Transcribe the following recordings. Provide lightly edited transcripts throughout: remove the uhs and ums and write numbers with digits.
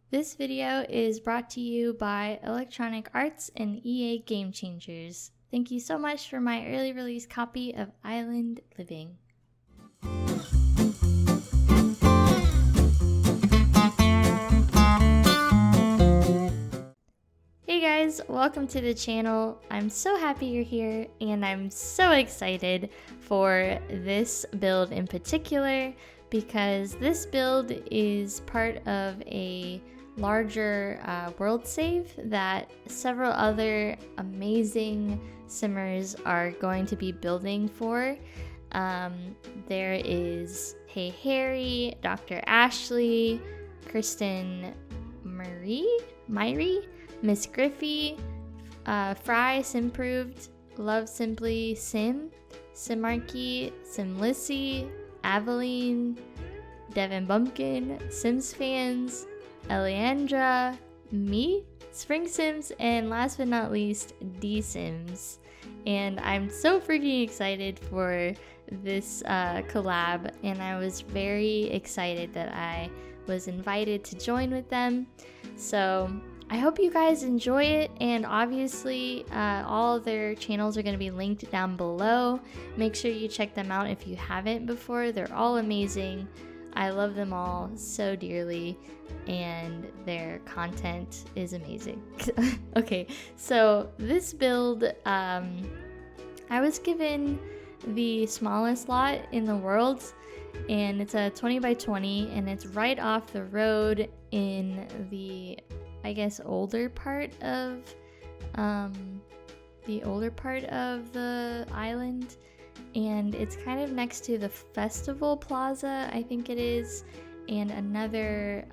This video is brought to you by Electronic Arts and EA Game Changers. Thank you so much for my early release copy of Island Living. Hey guys, welcome to the channel. I'm so happy you're here and I'm so excited for this build in particular because this build is part of a larger world save that several other amazing simmers are going to be building for. There is HeyHarrie, DoctorAshley, KrystinMyrie, MsGryphi, Fry, Simproved, LoveSimplySim, Simarchy, Simlicy, Aveline, DevonBumpkin, SimsFans, Elliandra, me, Springsims, and last but not least, DeeSims. And I'm so freaking excited for this collab, and I was very excited that I was invited to join with them. So I hope you guys enjoy it, and obviously all their channels are going to be linked down below. Make sure you check them out if you haven't before. They're all amazing. I love them all so dearly, and their content is amazing. Okay, so this build, I was given the smallest lot in the world, and it's a 20 by 20, and it's right off the road in the, I guess, older part of the island, and it's kind of next to the festival plaza, I think it is, and another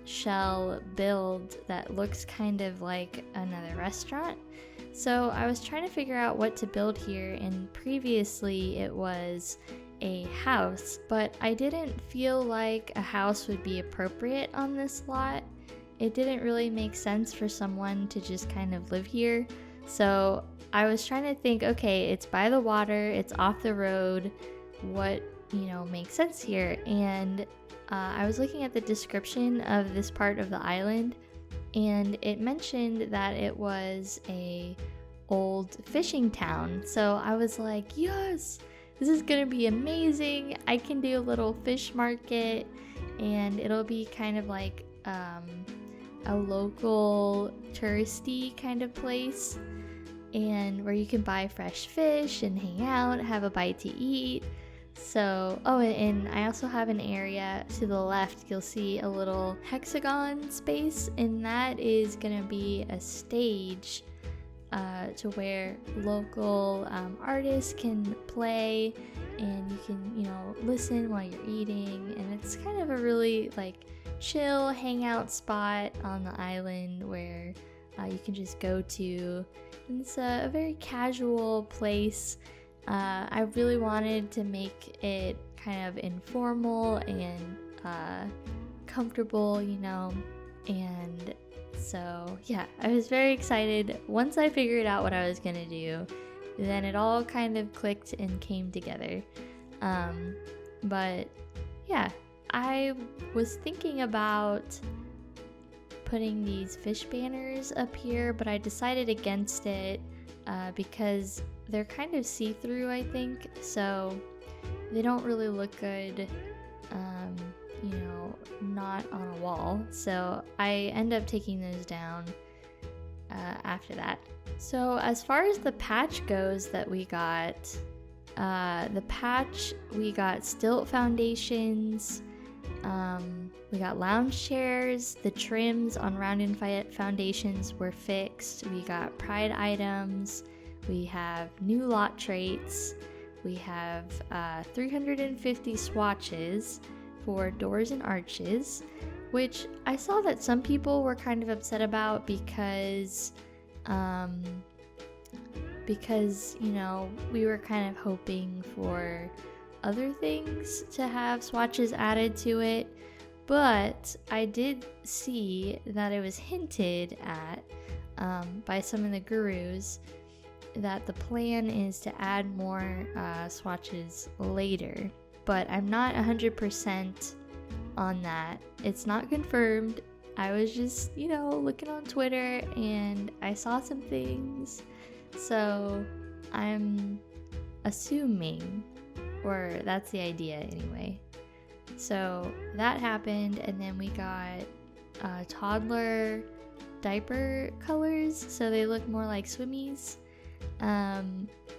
shell build that looks kind of like another restaurant. So I was trying to figure out what to build here, and previously it was a house, but I didn't feel like a house would be appropriate on this lot. It didn't really make sense for someone to just kind of live here. So I was trying to think, okay, it's by the water, it's off the road, what, makes sense here? And I was looking at the description of this part of the island, and it mentioned that it was a old fishing town. So I was like, yes, this is gonna be amazing. I can do a little fish market, and it'll be kind of like a local touristy kind of place, and where you can buy fresh fish and hang out, have a bite to eat. So, and I also have an area to the left. You'll see a little hexagon space, and that is gonna be a stage to where local artists can play, and you can, listen while you're eating, and it's kind of a really chill hangout spot on the island where you can just go to, and it's a very casual place. I really wanted to make it kind of informal and comfortable, and so yeah, I was very excited. Once I figured out what I was gonna do, then it all kind of clicked and came together. But yeah, I was thinking about putting these fish banners up here, but I decided against it because they're kind of see-through, I think, so they don't really look good, not on a wall. So I end up taking those down after that. So as far as the patch goes that we got, we got stilt foundations, we got lounge chairs, the trims on rounded foundations were fixed, we got pride items, we have new lot traits, we have 350 swatches for doors and arches, which I saw that some people were kind of upset about because we were kind of hoping for other things to have swatches added to it, but I did see that it was hinted at by some of the gurus that the plan is to add more swatches later, but I'm not 100% on that. It's not confirmed, I was just, looking on Twitter and I saw some things. So I'm assuming, or that's the idea anyway. So that happened, and then we got toddler diaper colors, so they look more like swimmies.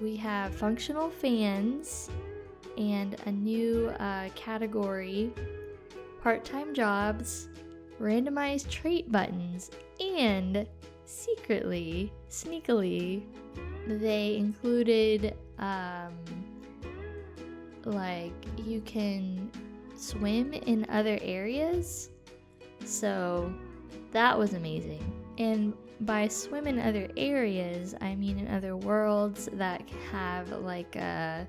We have functional fans and a new category, part-time jobs, randomized trait buttons, and secretly, sneakily, they included like you can swim in other areas. So that was amazing. And by swim in other areas, I mean in other worlds that have like a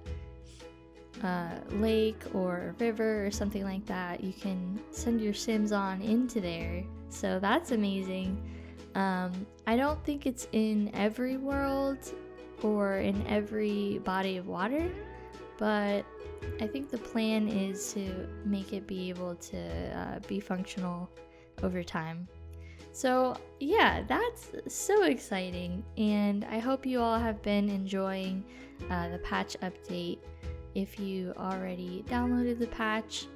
lake or a river or something like that. You can send your Sims on into there. So that's amazing. I don't think it's in every world or in every body of water, but I think the plan is to make it be able to be functional over time. So yeah, that's so exciting, and I hope you all have been enjoying the patch update if you already downloaded the patch.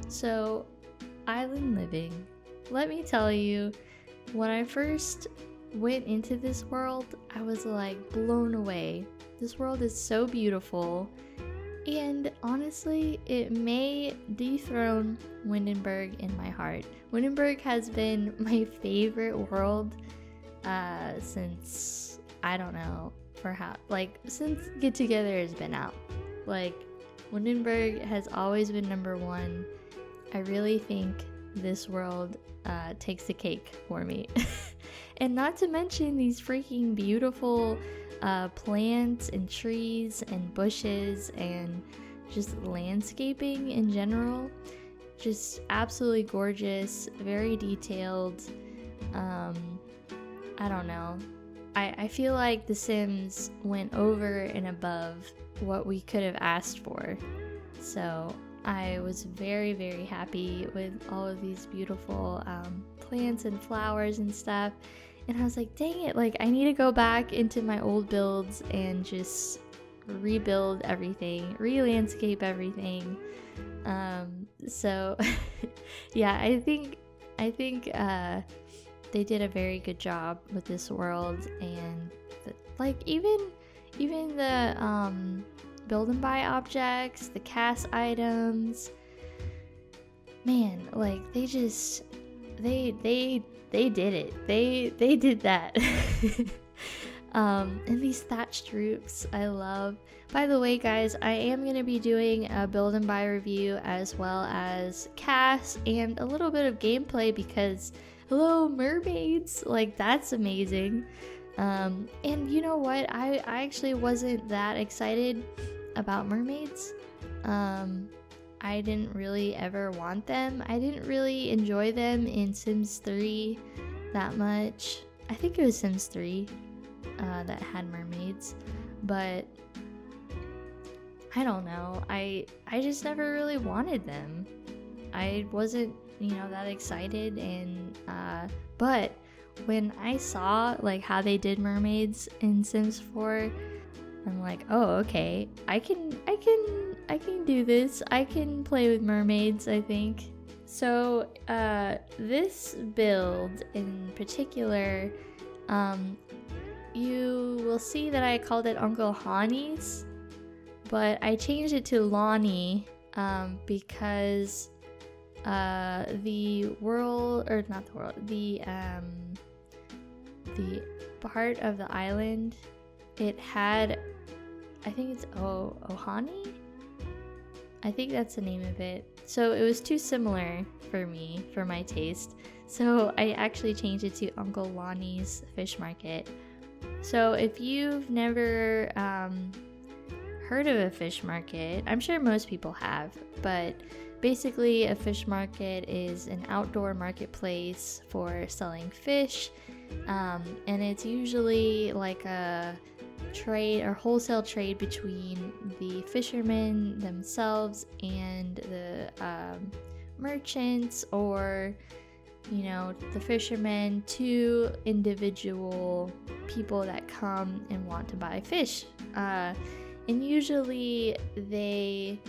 So island living, let me tell you, when I first went into this world, I was like blown away. This world is so beautiful, and honestly, it may dethrone Windenburg in my heart. Windenburg has been my favorite world since, I don't know, since Get Together has been out. Like, Windenburg has always been number one. I really think this world takes the cake for me. And not to mention these freaking beautiful plants and trees and bushes and just landscaping in general. Just absolutely gorgeous, very detailed. I don't know. I feel like The Sims went over and above what we could have asked for. So I was very, very happy with all of these beautiful plants and flowers and stuff. And I was like, dang it, like I need to go back into my old builds and just rebuild everything, re-landscape everything. So yeah, I think they did a very good job with this world, and even the build and buy objects, the cast items, man, like they did it. They did that. And these thatched roofs, I love. By the way, guys, I am going to be doing a build and buy review as well as cast and a little bit of gameplay because, hello, mermaids! Like, that's amazing. And you know what? I actually wasn't that excited about mermaids. I didn't really ever want them. I didn't really enjoy them in Sims 3 that much. I think it was Sims 3 that had mermaids, but I don't know. I just never really wanted them. I wasn't, that excited, and but when I saw like how they did mermaids in Sims 4, I'm like, oh, okay, I can do this. I can play with mermaids, I think. So this build in particular, you will see that I called it Uncle Honey's, but I changed it to Lani because the part of the island, it had, I think it's Ohan'ali? I think that's the name of it. So it was too similar for me, for my taste. So I actually changed it to Uncle Lonnie's Fish Market. So if you've never heard of a fish market, I'm sure most people have, but basically a fish market is an outdoor marketplace for selling fish, and it's usually like a trade or wholesale trade between the fishermen themselves and the merchants or you know, the fishermen to individual people that come and want to buy fish. And usually they,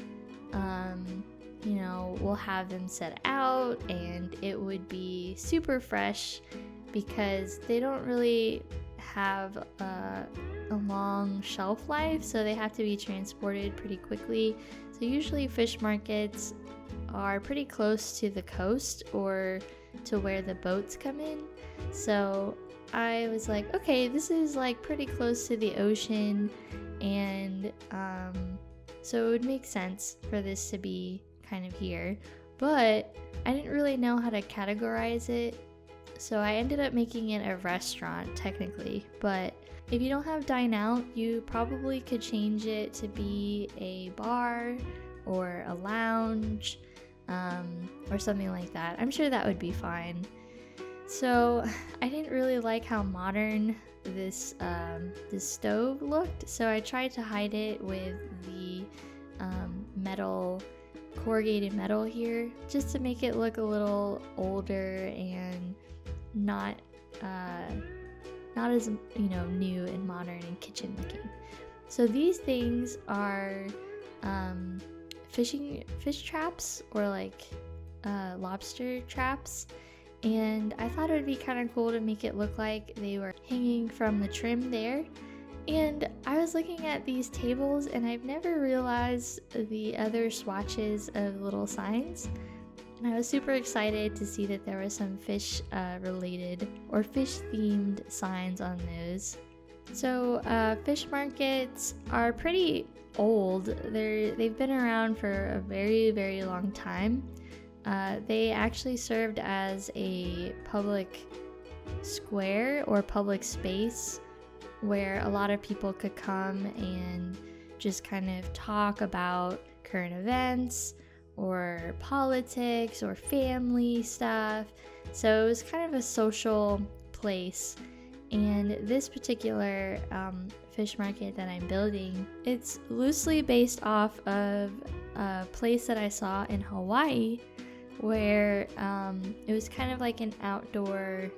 you know, will have them set out and it would be super fresh because they don't really have a long shelf life, so they have to be transported pretty quickly. So usually fish markets are pretty close to the coast or to where the boats come in. So I was like, okay, this is like pretty close to the ocean, and so it would make sense for this to be kind of here, but I didn't really know how to categorize it, so I ended up making it a restaurant technically. But if you don't have dine out, you probably could change it to be a bar or a lounge, or something like that. I'm sure that would be fine. So I didn't really like how modern this stove looked, so I tried to hide it with the metal, corrugated metal here, just to make it look a little older and not as, you know, new and modern and kitchen looking. So these things are fish traps, or like lobster traps, and I thought it would be kind of cool to make it look like they were hanging from the trim there. And I was looking at these tables and I've never realized the other swatches of little signs, and I was super excited to see that there was some fish related or fish themed signs on those. So fish markets are pretty old. They've been around for a very, very long time. They actually served as a public square or public space where a lot of people could come and just kind of talk about current events or politics or family stuff. So it was kind of a social place. And this particular fish market that I'm building, it's loosely based off of a place that I saw in Hawaii, where it was kind of like an outdoor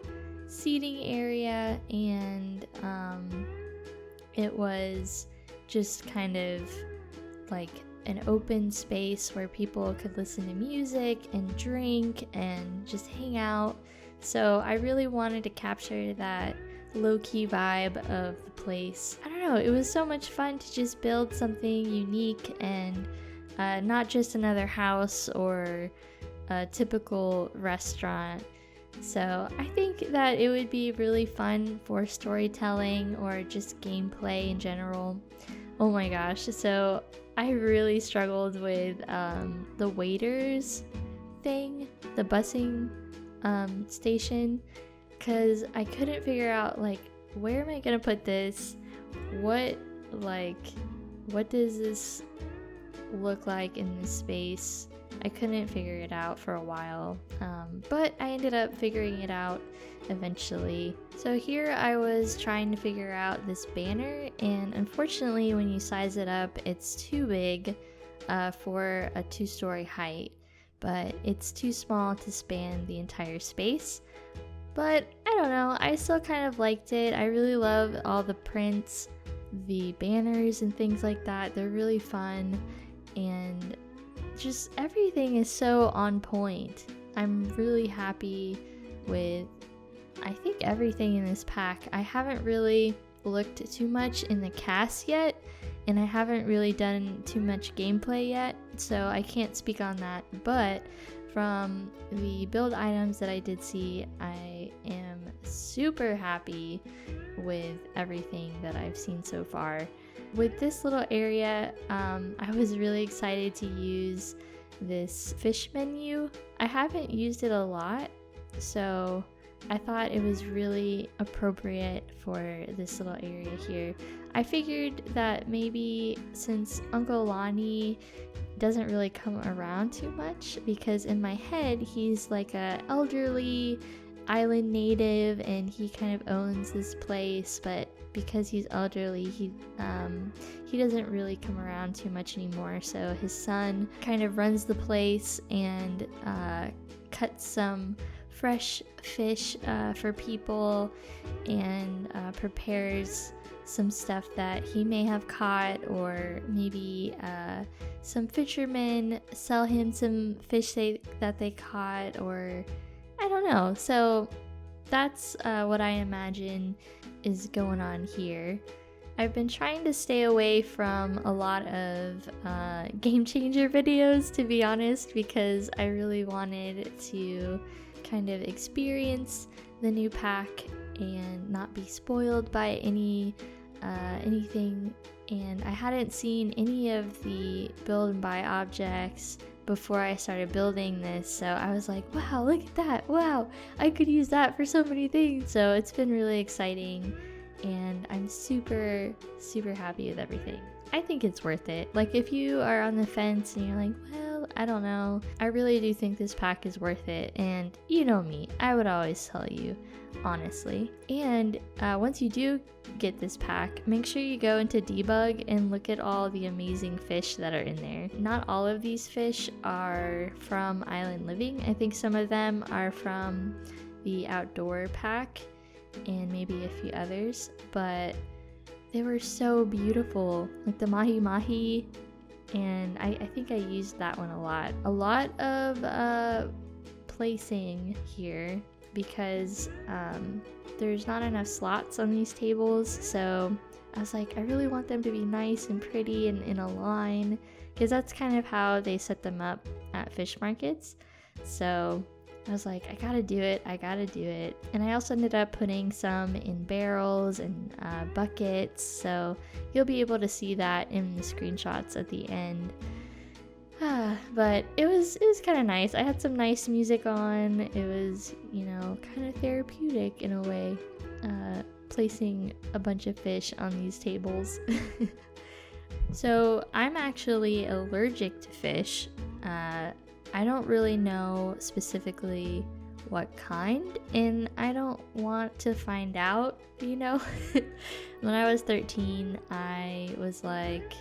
seating area, and it was just kind of like an open space where people could listen to music and drink and just hang out. So I really wanted to capture that low-key vibe of the place. I don't know, it was so much fun to just build something unique and not just another house or a typical restaurant. So I think that it would be really fun for storytelling or just gameplay in general. Oh my gosh, so I really struggled with the waiters thing, the busing station, because I couldn't figure out, like, where am I gonna put this? What does this look like in this space? I couldn't figure it out for a while, but I ended up figuring it out eventually. So here I was trying to figure out this banner, and unfortunately when you size it up, it's too big for a 2-story height, but it's too small to span the entire space. But I don't know, I still kind of liked it. I really love all the prints, the banners and things like that. They're really fun, and just everything is so on point. I'm really happy with, I think, everything in this pack. I haven't really looked too much in the cast yet, and I haven't really done too much gameplay yet, so I can't speak on that. But from the build items that I did see, I am super happy with everything that I've seen so far. With this little area, I was really excited to use this fish menu. I haven't used it a lot, so I thought it was really appropriate for this little area here. I figured that maybe since Uncle Lani doesn't really come around too much, because in my head he's like a elderly island native and he kind of owns this place, but because he's elderly, he doesn't really come around too much anymore. So his son kind of runs the place and cuts some fresh fish for people, and prepares some stuff that he may have caught, or maybe some fishermen sell him some fish that they caught, or I don't know. So that's what I imagine is going on here. I've been trying to stay away from a lot of game changer videos, to be honest, because I really wanted to kind of experience the new pack and not be spoiled by anything. And I hadn't seen any of the build and buy objects before I started building this, so I was like, wow, look at that, wow, I could use that for so many things. So it's been really exciting, and I'm super happy with everything. I think it's worth it. Like, if you are on the fence and you're like, well, I don't know, I really do think this pack is worth it. And you know me, I would always tell you honestly. And once you do get this pack, make sure you go into debug and look at all the amazing fish that are in there. Not all of these fish are from Island Living. I think some of them are from the outdoor pack and maybe a few others, but they were so beautiful, like the mahi mahi, and I think I used that one a lot. A lot of placing here, because there's not enough slots on these tables, so I was like, I really want them to be nice and pretty and in a line, because that's kind of how they set them up at fish markets. So I was like, I gotta do it. And I also ended up putting some in barrels and buckets, so you'll be able to see that in the screenshots at the end. But it was kind of nice. I had some nice music on. It was, you know, kind of therapeutic in a way, placing a bunch of fish on these tables. So I'm actually allergic to fish. I don't really know specifically what kind, and I don't want to find out, you know. When I was 13, I was like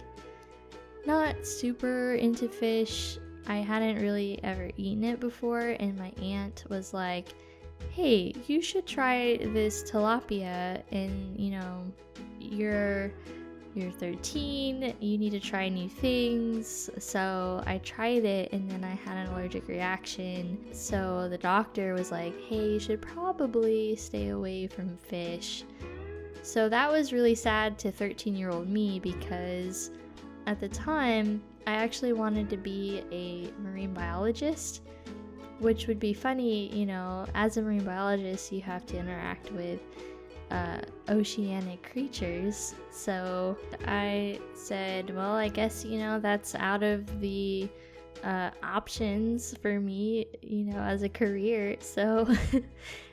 not super into fish. I hadn't really ever eaten it before, and my aunt was like, hey, you should try this tilapia, and you know, you're 13, you need to try new things. So I tried it, and then I had an allergic reaction. So the doctor was like, hey, you should probably stay away from fish. So that was really sad to 13-year-old me, because at the time I actually wanted to be a marine biologist, which would be funny, you know, as a marine biologist you have to interact with oceanic creatures. So I said, well, I guess, you know, that's out of the options for me, you know, as a career. So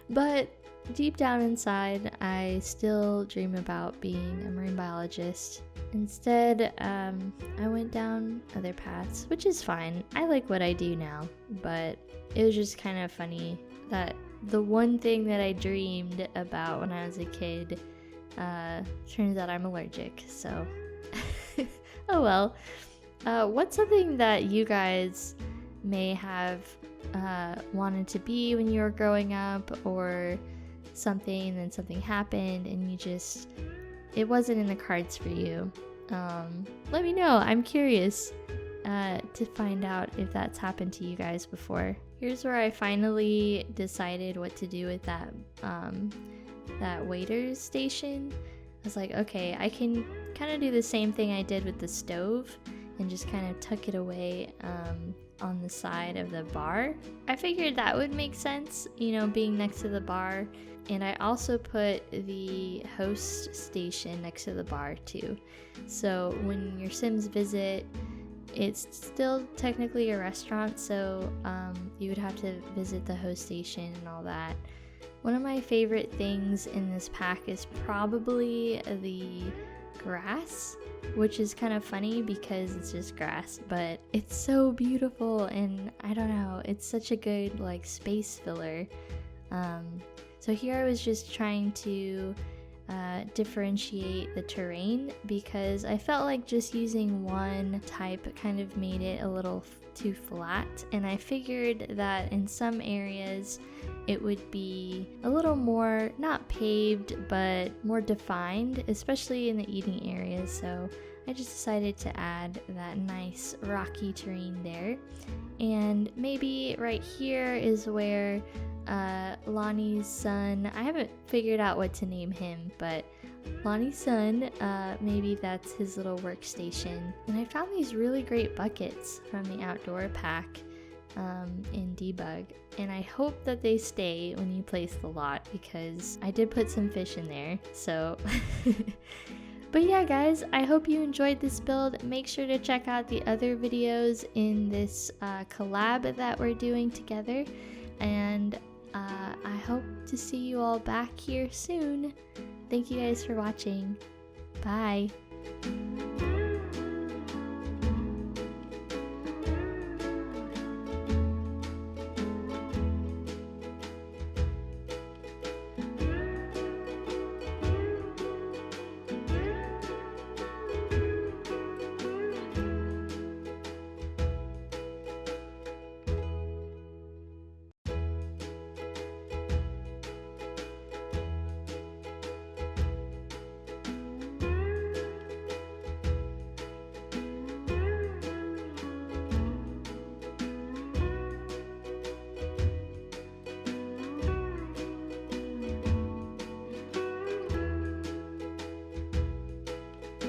but deep down inside, I still dream about being a marine biologist. Instead, I went down other paths, which is fine. I like what I do now, but it was just kind of funny that the one thing that I dreamed about when I was a kid, turns out I'm allergic, so oh well. What's something that you guys may have wanted to be when you were growing up, or something, and then something happened and it wasn't in the cards for you? Let me know. I'm curious to find out if that's happened to you guys before. Here's where I finally decided what to do with that waiter's station. I was like, okay, I can kind of do the same thing I did with the stove and just kind of tuck it away on the side of the bar. I figured that would make sense, you know, being next to the bar. And I also put the host station next to the bar too. So when your Sims visit, it's still technically a restaurant, so you would have to visit the host station and all that. One of my favorite things in this pack is probably the grass, which is kind of funny because it's just grass, but it's so beautiful, and I don't know, it's such a good like space filler. So here I was just trying to differentiate the terrain, because I felt like just using one type kind of made it a little too flat, and I figured that in some areas it would be a little more, not paved, but more defined, especially in the eating areas. So I just decided to add that nice rocky terrain there. And maybe right here is where Lani's son, I haven't figured out what to name him, but Lani's son, maybe that's his little workstation. And I found these really great buckets from the outdoor pack in Debug, and I hope that they stay when you place the lot, because I did put some fish in there. So but yeah guys, I hope you enjoyed this build. Make sure to check out the other videos in this collab that we're doing together, and I hope to see you all back here soon. Thank you guys for watching. Bye.